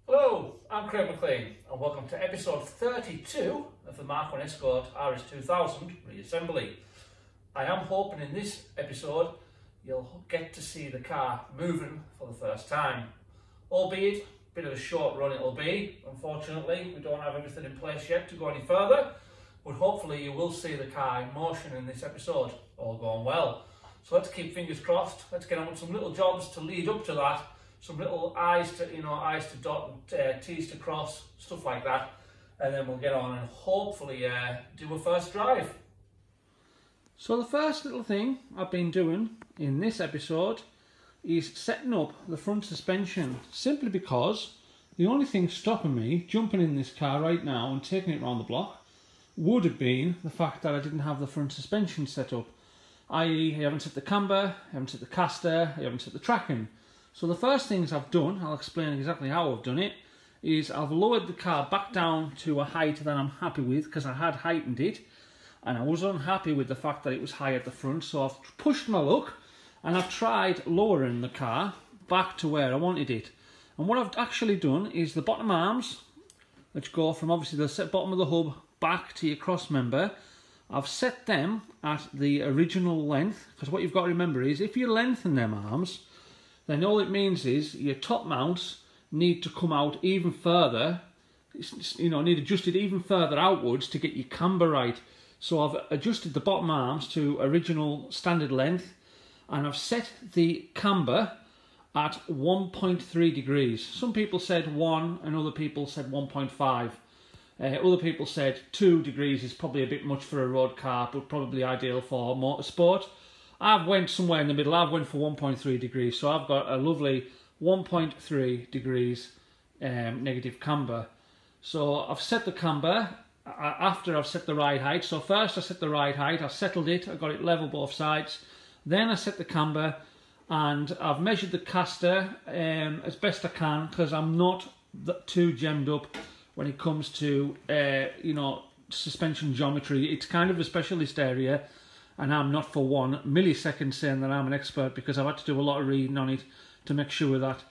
Hello, I'm Craig McLean and welcome to episode 32 of the Mark 1 Escort RS2000 reassembly. I am hoping in this episode you'll get to see the car moving for the first time. Albeit, a bit of a short run it'll be. Unfortunately, we don't have everything in place yet to go any further, but hopefully you will see the car in motion in this episode, all going well. So let's keep fingers crossed, let's get on with some little jobs to lead up to that. Some little I's to dot and T's to cross, stuff like that, and then we'll get on and hopefully do a first drive. So the first little thing I've been doing in this episode is setting up the front suspension, simply because the only thing stopping me jumping in this car right now and taking it around the block would have been the fact that I didn't have the front suspension set up, i.e. I haven't set the camber, I haven't set the Castor, I haven't set the tracking. So the first things I've done, I'll explain exactly how I've done it, is I've lowered the car back down to a height that I'm happy with, because I had heightened it and I was unhappy with the fact that it was high at the front, so I've pushed my luck and I've tried lowering the car back to where I wanted it. And what I've actually done is the bottom arms, which go from obviously the bottom of the hub back to your cross member, I've set them at the original length, because what you've got to remember is if you lengthen them arms, then all it means is your top mounts need to come out even further, need adjusted even further outwards to get your camber right. So I've adjusted the bottom arms to original standard length, and I've set the camber at 1.3 degrees. Some people said 1 and other people said 1.5. Other people said 2 degrees is probably a bit much for a road car, but probably ideal for motorsport. I've went somewhere in the middle. I've went for 1.3 degrees, so I've got a lovely 1.3 degrees negative camber. So I've set the camber after I've set the ride height. So first I set the ride height, I settled it, I got it level both sides. Then I set the camber and I've measured the Castor as best I can, because I'm not too gemmed up when it comes to suspension geometry. It's kind of a specialist area, and I'm not for 1 millisecond saying that I'm an expert, because I've had to do a lot of reading on it to make sure that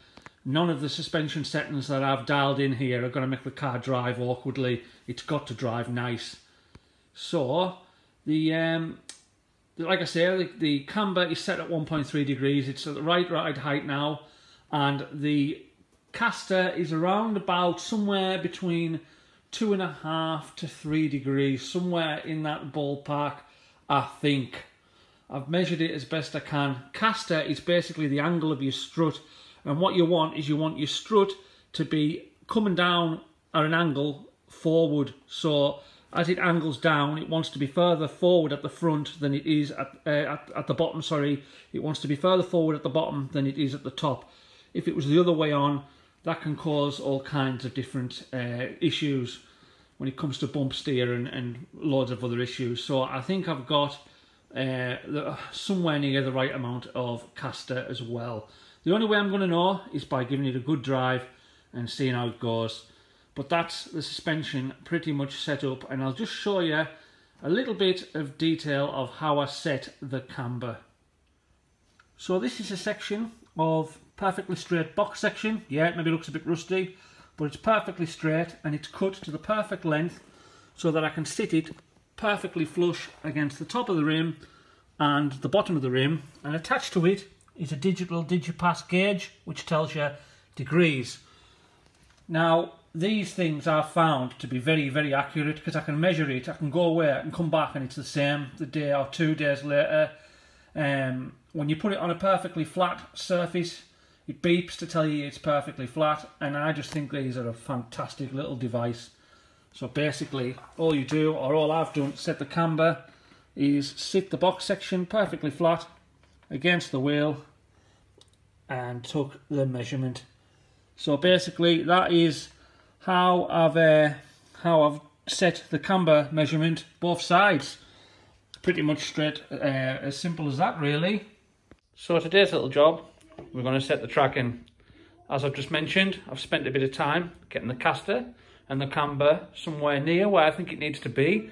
none of the suspension settings that I've dialed in here are going to make the car drive awkwardly. It's got to drive nice. So, like I say, the camber is set at 1.3 degrees. It's at the right ride height now, and the Castor is around about somewhere between 2.5 to 3 degrees, somewhere in that ballpark. I think. I've measured it as best I can. Castor is basically the angle of your strut, and what you want is you want your strut to be coming down at an angle forward. So as it angles down, it wants to be further forward at the front than it is at the bottom. Sorry, it wants to be further forward at the bottom than it is at the top. If it was the other way on, that can cause all kinds of different issues when it comes to bump steer and loads of other issues. So I think I've got somewhere near the right amount of Castor as well. The only way I'm going to know is by giving it a good drive and seeing how it goes. But that's the suspension pretty much set up, and I'll just show you a little bit of detail of how I set the camber. So this is a section of perfectly straight box section. Yeah, it maybe looks a bit rusty, but it's perfectly straight and it's cut to the perfect length so that I can sit it perfectly flush against the top of the rim and the bottom of the rim, and attached to it is a digital Digipass gauge which tells you degrees. Now these things are found to be very, very accurate, because I can measure it, I can go away and come back and it's the same the day or 2 days later. When you put it on a perfectly flat surface, it beeps to tell you it's perfectly flat, and I just think these are a fantastic little device. So basically all you do, or all I've done to set the camber, is sit the box section perfectly flat against the wheel and took the measurement. So basically that is how I've set the camber measurement both sides. Pretty much straight, as simple as that really. So today's little job, we're going to set the tracking. As I've just mentioned, I've spent a bit of time getting the Castor and the camber somewhere near where I think it needs to be.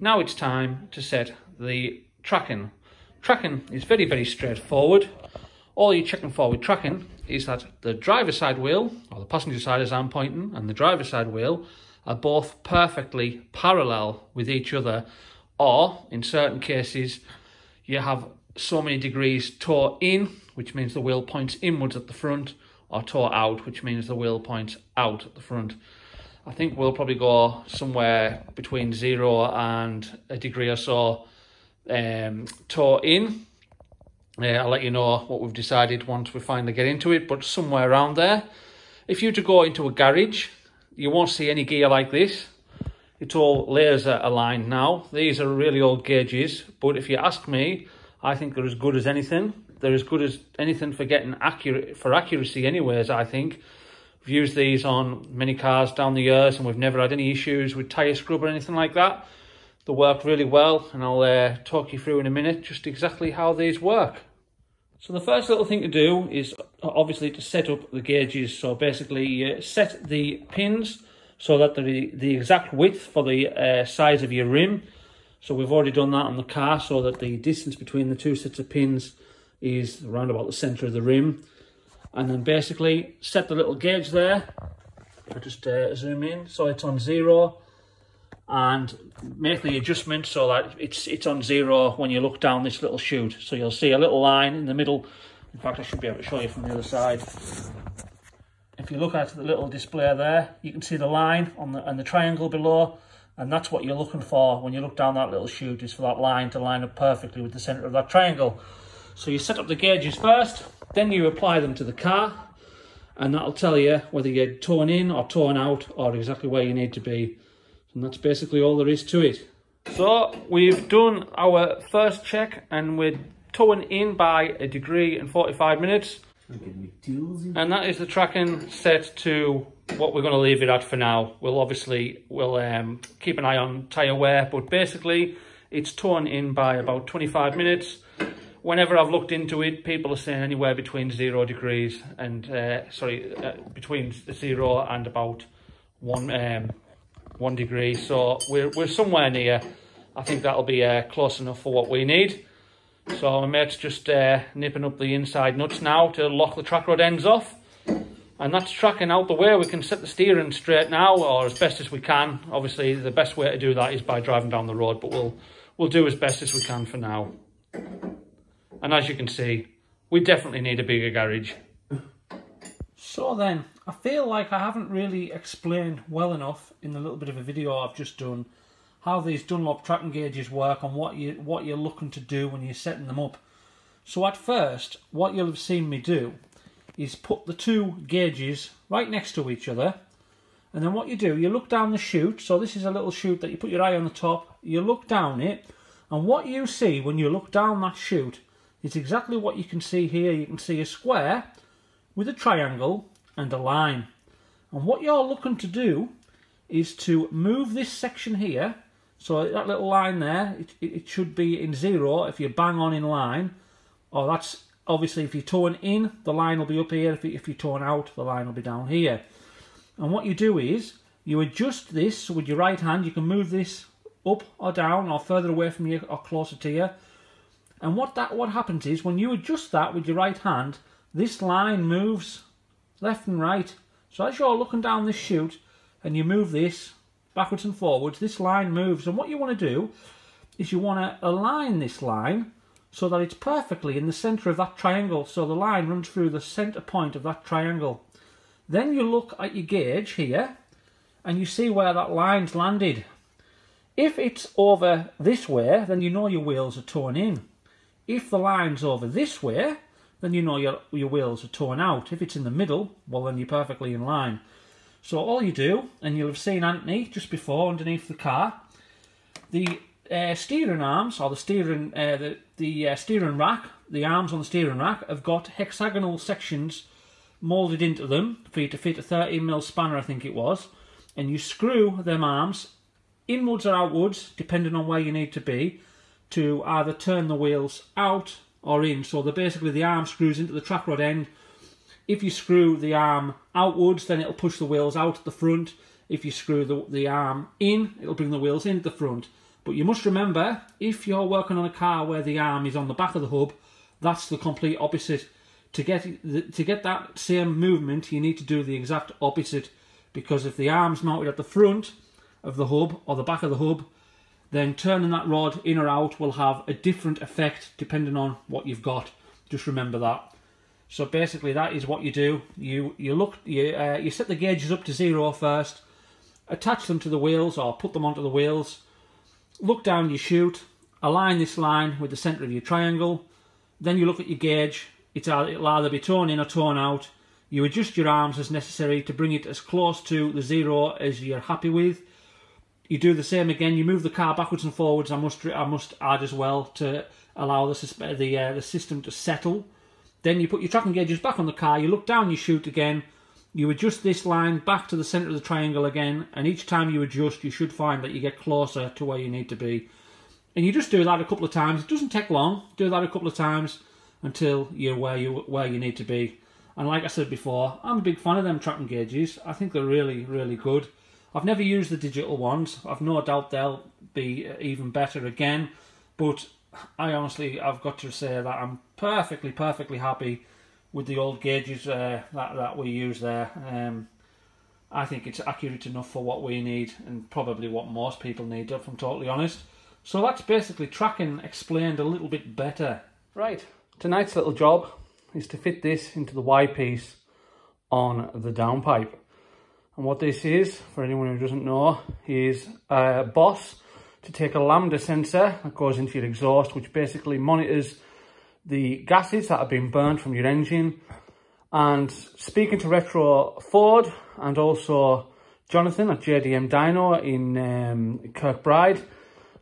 Now it's time to set the tracking. Tracking is very, very straightforward. All you're checking for with tracking is that the driver's side wheel, or the passenger side as I'm pointing, and the driver's side wheel are both perfectly parallel with each other, or in certain cases you have so many degrees toe in, which means the wheel points inwards at the front, or toe out, which means the wheel points out at the front. I think we'll probably go somewhere between 0 and a degree or so toe in. I'll let you know what we've decided once we finally get into it, but somewhere around there. If you were to go into a garage, you won't see any gear like this. It's all laser aligned now. These are really old gauges, but if you ask me, I think they're as good as anything. They're as good as anything for getting accuracy anyways, I think. We've used these on many cars down the years and we've never had any issues with tyre scrub or anything like that. They work really well, and I'll talk you through in a minute just exactly how these work. So the first little thing to do is obviously to set up the gauges. So basically you set the pins so that they're the exact width for the size of your rim. So we've already done that on the car so that the distance between the two sets of pins is around about the centre of the rim. And then basically set the little gauge there. I'll just zoom in so it's on 0, and make the adjustment so that it's on 0 when you look down this little chute. So you'll see a little line in the middle. In fact, I should be able to show you from the other side. If you look at the little display there, you can see the line on the triangle below, and that's what you're looking for when you look down that little chute, is for that line to line up perfectly with the centre of that triangle. So you set up the gauges first, then you apply them to the car, and that'll tell you whether you're towing in or towing out, or exactly where you need to be. And that's basically all there is to it. So we've done our first check and we're towing in by 1 degree and 45 minutes. And that is the tracking set to what we're going to leave it at for now. We'll keep an eye on tyre wear, but basically it's towing in by about 25 minutes. Whenever I've looked into it, people are saying anywhere between 0 degrees and between 0 and about 1 degree. So we're somewhere near. I think that'll be close enough for what we need. So my mate's just nipping up the inside nuts now to lock the track rod ends off. And that's tracking out the way. We can set the steering straight now, or as best as we can. Obviously the best way to do that is by driving down the road, but we'll do as best as we can for now. And as you can see, we definitely need a bigger garage. So then, I feel like I haven't really explained well enough in the little bit of a video I've just done how these Dunlop tracking gauges work and what you're looking to do when you're setting them up. So at first, what you'll have seen me do is put the two gauges right next to each other, and then what you do, you look down the chute. So this is a little chute that you put your eye on the top, you look down it, and what you see when you look down that chute is exactly what you can see here. You can see a square with a triangle and a line. And what you're looking to do is to move this section here. So that little line there, it should be in 0 if you bang on in line. Or that's obviously if you're towing in, the line will be up here. If you're towing out, the line will be down here. And what you do is you adjust this with your right hand. You can move this up or down or further away from you or closer to you. And what happens is when you adjust that with your right hand, this line moves left and right. So as you're looking down this chute and you move this backwards and forwards, this line moves. And what you want to do is you want to align this line so that it's perfectly in the centre of that triangle. So the line runs through the centre point of that triangle. Then you look at your gauge here and you see where that line's landed. If it's over this way, then you know your wheels are towing in. If the line's over this way, then you know your wheels are towing out. If it's in the middle, well then you're perfectly in line. So all you do, and you'll have seen Anthony just before underneath the car, the steering arms, or the steering steering rack, the arms on the steering rack have got hexagonal sections moulded into them for you to fit a 13mm spanner, I think it was, and you screw them arms inwards or outwards, depending on where you need to be, to either turn the wheels out or in. So basically the arm screws into the track rod end. If you screw the arm outwards, then it'll push the wheels out at the front. If you screw the arm in, it'll bring the wheels into the front. But you must remember, if you're working on a car where the arm is on the back of the hub, that's the complete opposite. To get that same movement, you need to do the exact opposite, because if the arm's mounted at the front of the hub or the back of the hub, then turning that rod in or out will have a different effect depending on what you've got. Just remember that. So basically that is what you do. You set the gauges up to 0 first, attach them to the wheels or put them onto the wheels, look down your chute, align this line with the centre of your triangle, then you look at your gauge. It'll either be torn in or torn out. You adjust your arms as necessary to bring it as close to the 0 as you're happy with. You do the same again. You move the car backwards and forwards. I must add as well, to allow the system to settle. Then you put your tracking gauges back on the car. You look down your chute again. You adjust this line back to the centre of the triangle again. And each time you adjust, you should find that you get closer to where you need to be. And you just do that a couple of times. It doesn't take long. Do that a couple of times until you're where you need to be. And like I said before, I'm a big fan of them tracking gauges. I think they're really, really good. I've never used the digital ones. I've no doubt they'll be even better again. But I've got to say that I'm perfectly happy with the old gauges that we use there. I think it's accurate enough for what we need, and probably what most people need, if I'm totally honest. So that's basically tracking explained a little bit better. Right. Tonight's little job is to fit this into the Y piece on the downpipe. And what this is, for anyone who doesn't know, is a boss to take a Lambda sensor that goes into your exhaust, which basically monitors the gases that have been burned from your engine. And speaking to Retro Ford and also Jonathan at JDM Dyno in Kirkbride,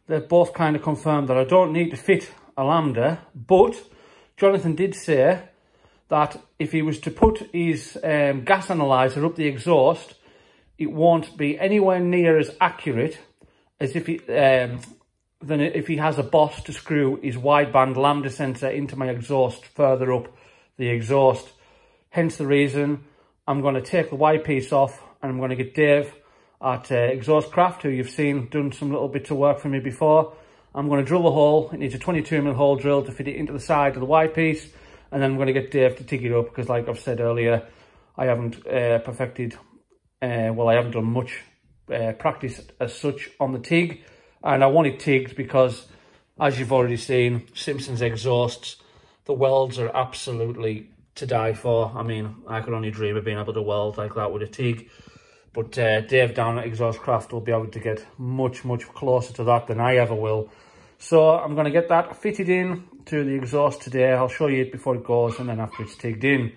they've both kind of confirmed that I don't need to fit a Lambda, but Jonathan did say that if he was to put his gas analyzer up the exhaust, it won't be anywhere near as accurate as if than if he has a boss to screw his wideband Lambda sensor into my exhaust further up the exhaust. Hence the reason I'm going to take the Y piece off, and I'm going to get Dave at Exhaust Craft, who you've seen done some little bits of work for me before. I'm going to drill the hole. It needs a 22mm hole drill to fit it into the side of the Y piece, and then I'm going to get Dave to TIG it up, because like I've said earlier, I haven't I haven't done much practice as such on the TIG, and I want it TIGged because, as you've already seen, Simpsons exhausts, the welds are absolutely to die for. I mean, I could only dream of being able to weld like that with a TIG, but Dave down at Exhaust Craft will be able to get much closer to that than I ever will. So I'm going to get that fitted in to the exhaust today. I'll show you it before it goes, and then after it's TIGged in.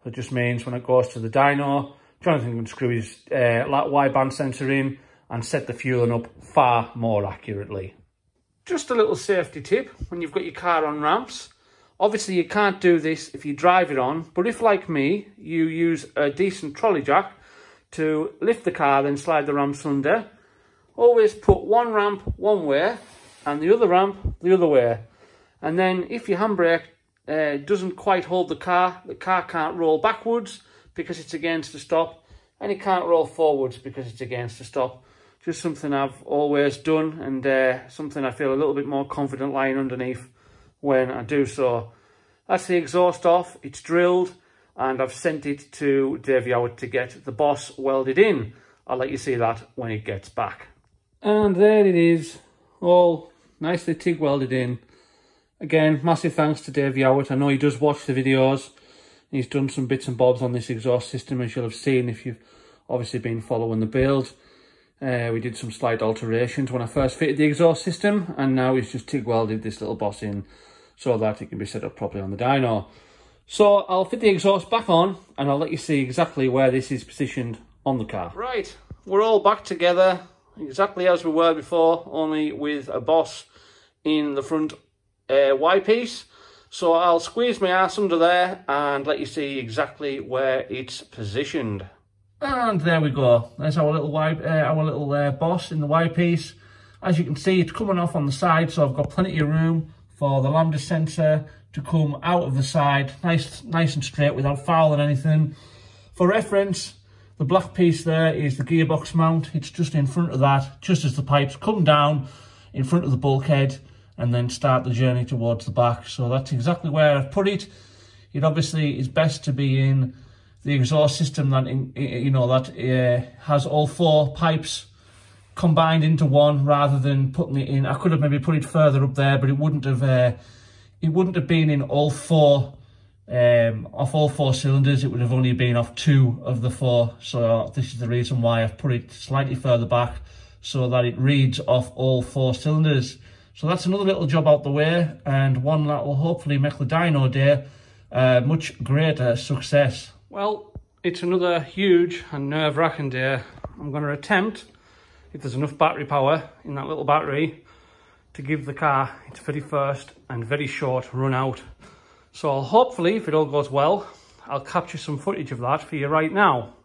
So it just means when it goes to the dyno, Jonathan can screw his wideband sensor in and set the fueling up far more accurately. Just a little safety tip when you've got your car on ramps. Obviously you can't do this if you drive it on, but if, like me, you use a decent trolley jack to lift the car, then slide the ramps under, always put one ramp one way and the other ramp the other way. And then if your handbrake doesn't quite hold the car can't roll backwards because it's against the stop, and it can't roll forwards because it's against the stop. Just something I've always done, and something I feel a little bit more confident lying underneath when I do so. That's the exhaust off, it's drilled, and I've sent it to Dave Yowart to get the boss welded in. I'll let you see that when it gets back. And there it is, all nicely TIG welded in. Again, massive thanks to Dave Yowart. I know he does watch the videos. He's done some bits and bobs on this exhaust system, as you'll have seen if you've obviously been following the build. We did some slight alterations when I first fitted the exhaust system, and now he's just TIG welded this little boss in so that it can be set up properly on the dyno. So I'll fit the exhaust back on, and I'll let you see exactly where this is positioned on the car. Right, we're all back together exactly as we were before, only with a boss in the front Y piece. So I'll squeeze my ass under there and let you see exactly where it's positioned. And there we go. There's our little boss in the Y piece. As you can see, it's coming off on the side, so I've got plenty of room for the Lambda sensor to come out of the side, nice and straight without fouling anything. For reference, the black piece there is the gearbox mount. It's just in front of that, just as the pipes come down in front of the bulkhead and then start the journey towards the back. So that's exactly where I've put it. it obviously is best to be in the exhaust system that has all 4 pipes combined into one, rather than putting it in. I could have maybe put it further up there, but it wouldn't have been in all 4 off all 4 cylinders. It would have only been off 2 of the 4. So this is the reason why I've put it slightly further back, so that it reads off all 4 cylinders. So that's another little job out the way, and one that will hopefully make the dyno day a much greater success. Well, it's another huge and nerve-wracking day. I'm going to attempt, if there's enough battery power in that little battery, to give the car its very first and very short run out. So hopefully, if it all goes well, I'll capture some footage of that for you right now.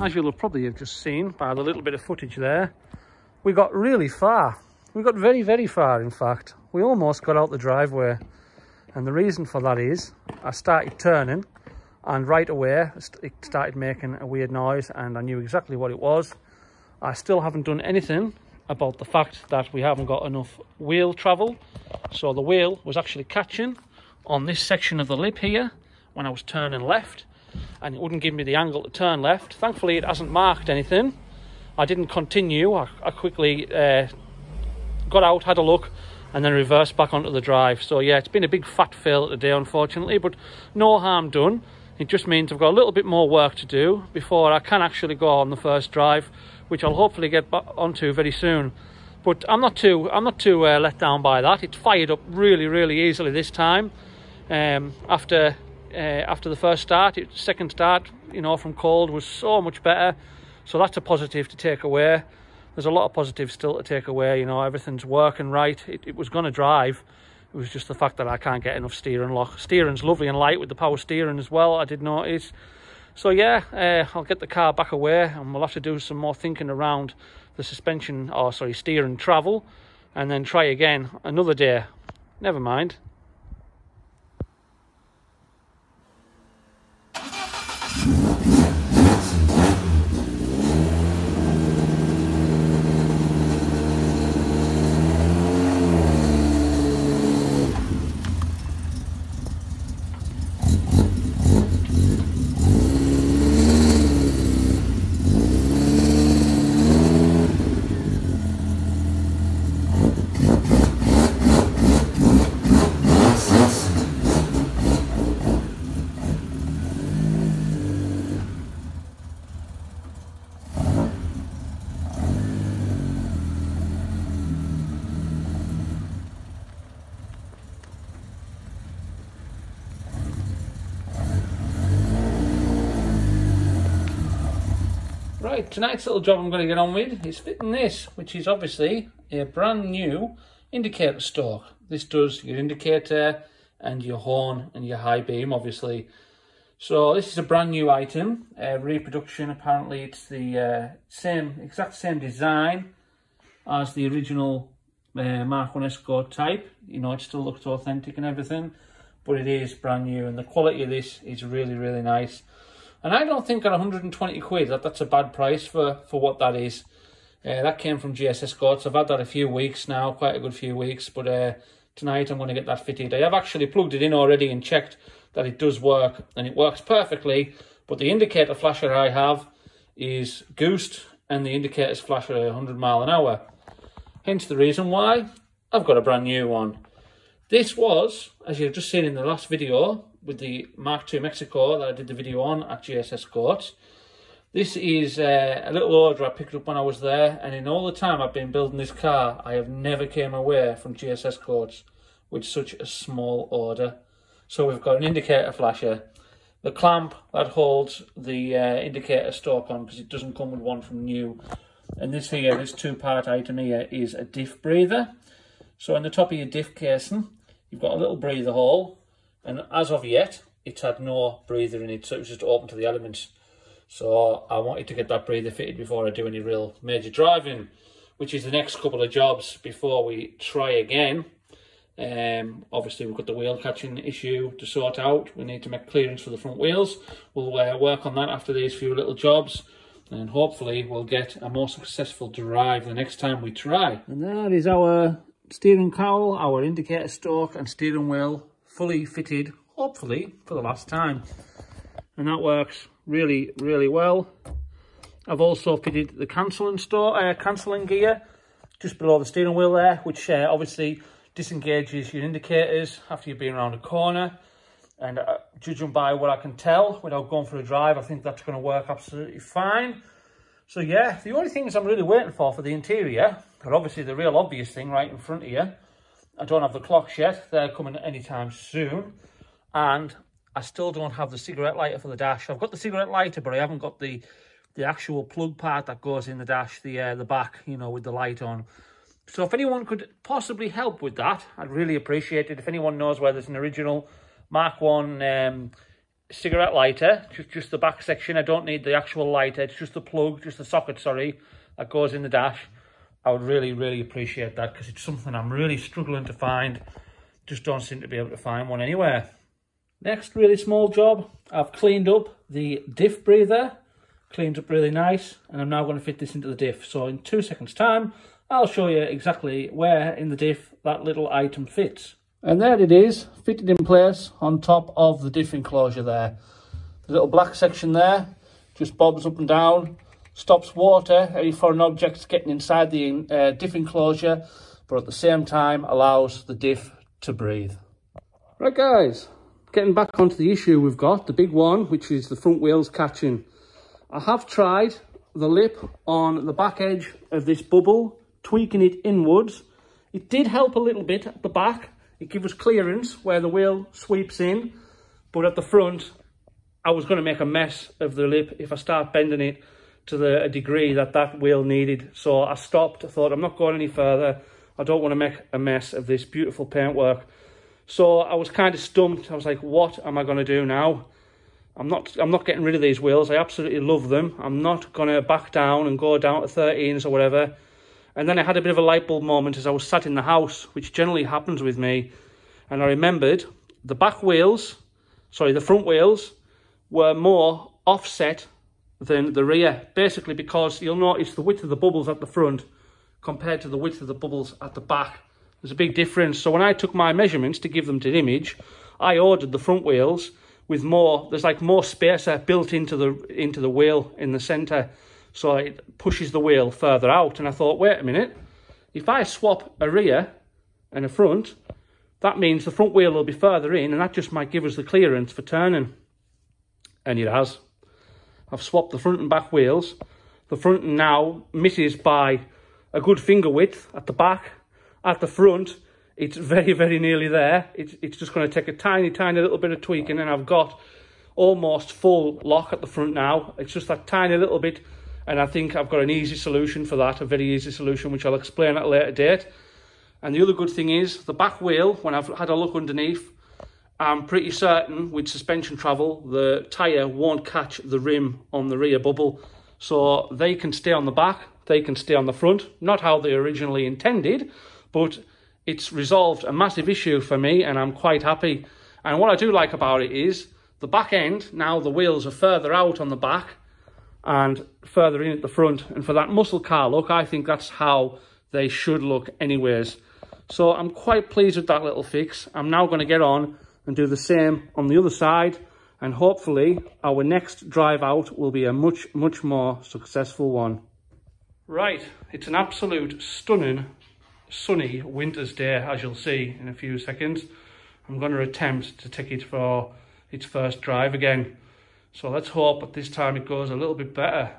As you'll have probably just seen by the little bit of footage there, we got really far. We got very, very far, in fact. We almost got out the driveway. And the reason for that is I started turning, and right away it started making a weird noise, and I knew exactly what it was. I still haven't done anything about the fact that we haven't got enough wheel travel. So the wheel was actually catching on this section of the lip here when I was turning left, and it wouldn't give me the angle to turn left. Thankfully it hasn't marked anything. I didn't continue. I quickly got out, had a look, and then reversed back onto the drive. So yeah, it's been a big fat fail today, unfortunately, but no harm done. It just means I've got a little bit more work to do before I can actually go on the first drive, which I'll hopefully get back onto very soon. But I'm not too let down by that. It's fired up really, really easily this time. After the first start, second start, from cold was so much better. So that's a positive to take away. There's a lot of positives still to take away. Everything's working right. It was going to drive. It was just the fact that I can't get enough steering lock. Steering's lovely and light with the power steering as well, I did notice. So yeah, I'll get the car back away, and we'll have to do some more thinking around the steering travel, and then try again another day. Never mind. Right, tonight's little job I'm going to get on with is fitting this, which is obviously a brand new indicator stalk. This does your indicator and your horn and your high beam, obviously. So this is a brand new item, reproduction. Apparently it's the exact same design as the original Mark 1 Escort type. You know, it still looks authentic and everything, but it is brand new, and the quality of this is really, really nice. And I don't think at 120 quid that's a bad price for what that is. That came from GS Escorts. I've had that a few weeks now, quite a good few weeks, but tonight I'm going to get that fitted. I have actually plugged it in already and checked that it does work, and it works perfectly, but the indicator flasher I have is goosed, and the indicators flash at 100 mile an hour. Hence the reason why I've got a brand new one. This was, as you've just seen in the last video, with the Mark II Mexico that I did the video on at GS Escorts. This is a little order I picked up when I was there, and in all the time I've been building this car, I have never came away from GS Escorts with such a small order. So we've got an indicator flasher, the clamp that holds the indicator stalk on, because it doesn't come with one from new. And this here, this two-part item here, is a Diff Breather. So in the top of your diff casing, you've got a little breather hole, and as of yet, it's had no breather in it, so it was just open to the elements. So I wanted to get that breather fitted before I do any real major driving, which is the next couple of jobs before we try again. Obviously we've got the wheel catching issue to sort out. We need to make clearance for the front wheels. We'll work on that after these few little jobs, and hopefully we'll get a more successful drive the next time we try. And that is our steering cowl, our indicator stalk and steering wheel fully fitted, hopefully for the last time. And that works really, really well. I've also fitted the cancelling gear just below the steering wheel there, which obviously disengages your indicators after you've been around a corner. And judging by what I can tell without going for a drive, I think that's going to work absolutely fine. So yeah, the only things I'm really waiting for the interior, but obviously the real obvious thing right in front of you, I don't have the clocks yet. They're coming anytime soon. And I still don't have the cigarette lighter for the dash. I've got the cigarette lighter, but I haven't got the actual plug part that goes in the dash, the back, you know, with the light on. So if anyone could possibly help with that, I'd really appreciate it. If anyone knows where there's an original Mark 1 cigarette lighter, just the back section. I don't need the actual lighter. It's just the plug, just the socket, sorry, that goes in the dash. I would really, really appreciate that, because it's something I'm really struggling to find. Just don't seem to be able to find one anywhere. Next really small job, I've cleaned up the diff breather. Cleaned up really nice, and I'm now going to fit this into the diff. So in 2 seconds time, I'll show you exactly where in the diff that little item fits. And there it is, fitted in place on top of the diff enclosure there. The little black section there just bobs up and down, stops water, any foreign objects getting inside the diff enclosure, but at the same time allows the diff to breathe. Right guys, getting back onto the issue we've got, the big one, which is the front wheels catching. I have tried the lip on the back edge of this bubble, tweaking it inwards. It did help a little bit at the back. It gives us clearance where the wheel sweeps in, but at the front, I was going to make a mess of the lip if I start bending it to a degree that wheel needed. So I stopped. I thought, I'm not going any further. I don't want to make a mess of this beautiful paintwork. So I was kind of stumped. I was like, what am I going to do now? I'm not getting rid of these wheels. I absolutely love them. I'm not going to back down and go down to 13s or whatever. And then I had a bit of a light bulb moment as I was sat in the house, which generally happens with me. And I remembered the front wheels were more offset than the rear. Basically because you'll notice the width of the bubbles at the front compared to the width of the bubbles at the back. There's a big difference. So when I took my measurements to give them to the image, I ordered the front wheels with there's like more spacer built into the wheel in the center. So it pushes the wheel further out. And I thought, wait a minute, if I swap a rear and a front, that means the front wheel will be further in, and that just might give us the clearance for turning. And it has. I've swapped the front and back wheels. The front now misses by a good finger width at the back. At the front, it's very, very nearly there. It's just going to take a tiny, tiny little bit of tweaking, and I've got almost full lock at the front now. It's just that tiny little bit And I think I've got an easy solution for that, a very easy solution, which I'll explain at a later date. And the other good thing is, the back wheel, when I've had a look underneath, I'm pretty certain with suspension travel, the tyre won't catch the rim on the rear bubble. So they can stay on the back, they can stay on the front. Not how they originally intended, but it's resolved a massive issue for me, and I'm quite happy. And what I do like about it is, the back end, now the wheels are further out on the back and further in at the front. And for that muscle car look, I think that's how they should look anyways. So I'm quite pleased with that little fix. I'm now going to get on and do the same on the other side, and hopefully our next drive out will be a much more successful one. Right, it's an absolute stunning sunny winter's day, as you'll see in a few seconds. I'm going to attempt to take it for its first drive again, so let's hope that this time it goes a little bit better.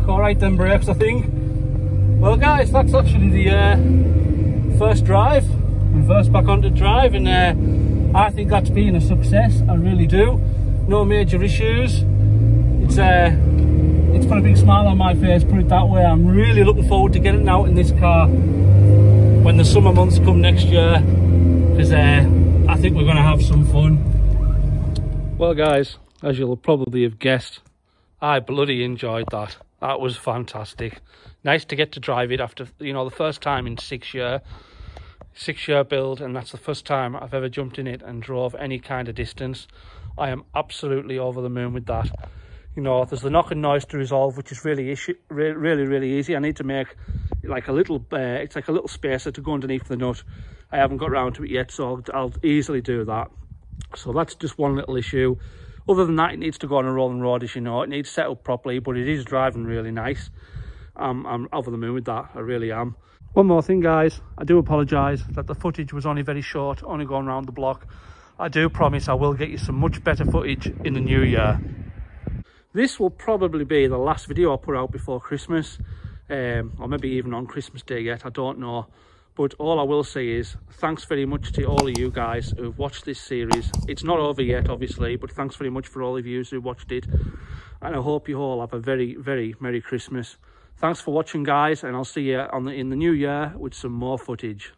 Alright then, brakes, I think. Well guys, that's actually the first drive, reverse back onto drive, and I think that's been a success. I really do. No major issues. It's put a big smile on my face, put it that way. I'm really looking forward to getting out in this car when the summer months come next year, because I think we're going to have some fun. Well guys, as you'll probably have guessed, I bloody enjoyed that. That was fantastic. Nice to get to drive it after, you know, the first time in 6 year build, and that's the first time I've ever jumped in it and drove any kind of distance. I am absolutely over the moon with that. You know, there's the knocking noise to resolve, which is really easy. I need to make like a little, it's like a little spacer to go underneath the nut. I haven't got around to it yet, so I'll easily do that. So that's just one little issue. Other than that, it needs to go on a rolling road, as you know. It needs set up properly, but it is driving really nice. I'm over the moon with that, I really am. One more thing, guys, I do apologise that the footage was only very short, only going around the block. I do promise I will get you some much better footage in the new year. This will probably be the last video I put out before Christmas, or maybe even on Christmas Day yet, I don't know. But all I will say is thanks very much to all of you guys who've watched this series. It's not over yet, obviously, but thanks very much for all of you who watched it. And I hope you all have a very, very Merry Christmas. Thanks for watching, guys, and I'll see you in the new year with some more footage.